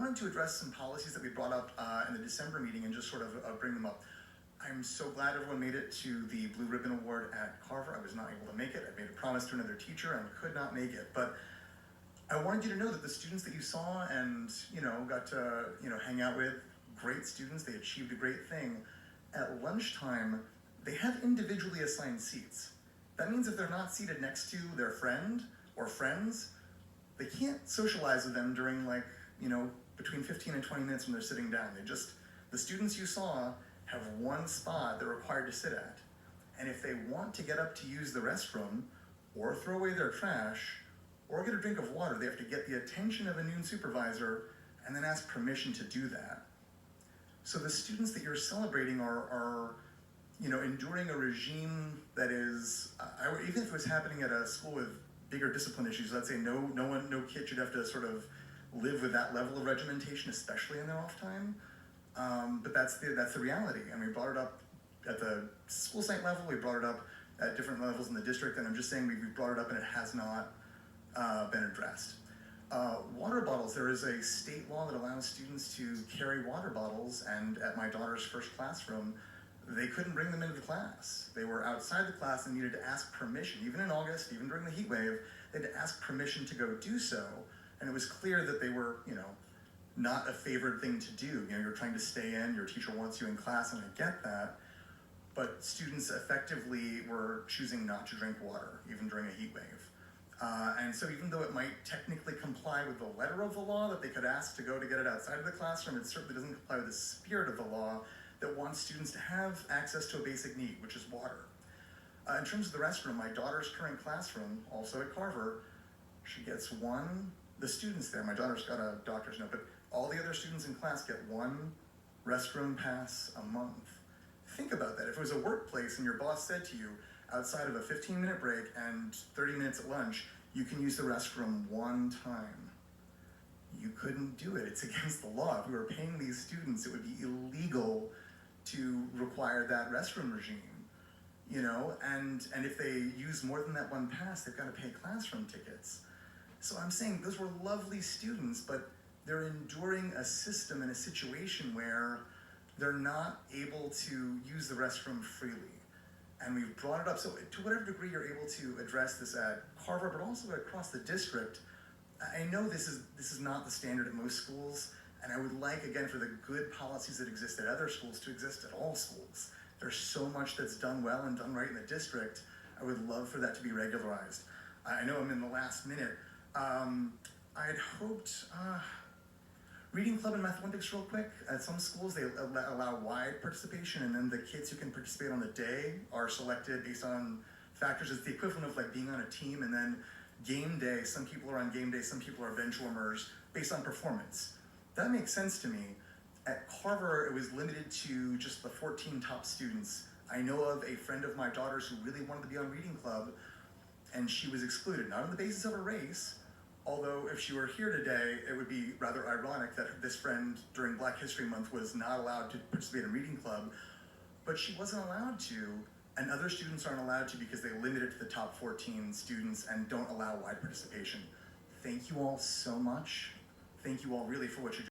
wanted to address some policies that we brought up in the December meeting and just sort of bring them up. I'm so glad everyone made it to the Blue Ribbon Award at Carver. I was not able to make it. I made a promise to another teacher and could not make it. But I wanted you to know that the students that you saw and got to hang out with, great students, they achieved a great thing. At lunchtime, they have individually assigned seats. That means if they're not seated next to their friend or friends, they can't socialize with them during between 15 and 20 minutes when they're sitting down. The students you saw have one spot they're required to sit at. And if they want to get up to use the restroom or throw away their trash or get a drink of water, they have to get the attention of a noon supervisor and then ask permission to do that. So the students that you're celebrating are enduring a regime that is, even if it was happening at a school with bigger discipline issues, let's say no kid should have to sort of live with that level of regimentation, especially in their off time. But that's the reality. And we brought it up at the school site level, we brought it up at different levels in the district, and I'm just saying we brought it up and it has not been addressed. Water bottles, there is a state law that allows students to carry water bottles, and at my daughter's first classroom, they couldn't bring them into the class. They were outside the class and needed to ask permission, even in August, even during the heat wave, they had to ask permission to go do so. And it was clear that they were, not a favored thing to do. You're trying to stay in, your teacher wants you in class, and I get that. But students effectively were choosing not to drink water, even during a heat wave. And so even though it might technically comply with the letter of the law, that they could ask to go to get it outside of the classroom, it certainly doesn't comply with the spirit of the law that wants students to have access to a basic need, which is water. In terms of the restroom, my daughter's current classroom, also at Carver, she gets the students there, my daughter's got a doctor's note, but all the other students in class get one restroom pass a month. Think about that. If it was a workplace and your boss said to you, outside of a 15-minute break and 30 minutes at lunch, you can use the restroom one time. You couldn't do it. It's against the law. If we were paying these students, it would be illegal to require that restroom regime. And if they use more than that one pass, they've got to pay classroom tickets. So I'm saying those were lovely students, but they're enduring a system and a situation where they're not able to use the restroom freely. And we've brought it up, so to whatever degree you're able to address this at Carver, but also across the district, I know this is not the standard at most schools, and I would like, again, for the good policies that exist at other schools to exist at all schools. There's so much that's done well and done right in the district. I would love for that to be regularized. I know I'm in the last minute. I had hoped, reading club and mathematics real quick. At some schools, they allow wide participation, and then the kids who can participate on the day are selected based on factors. It's the equivalent of being on a team, and then game day, some people are on game day, some people are bench warmers based on performance. That makes sense to me. At Carver, it was limited to just the 14 top students. I know of a friend of my daughter's who really wanted to be on reading club, and she was excluded, not on the basis of her race, although if she were here today, it would be rather ironic that this friend during Black History Month was not allowed to participate in reading club, but she wasn't allowed to, and other students aren't allowed to because they limit it to the top 14 students and don't allow wide participation. Thank you all so much. Thank you all really for what you're doing.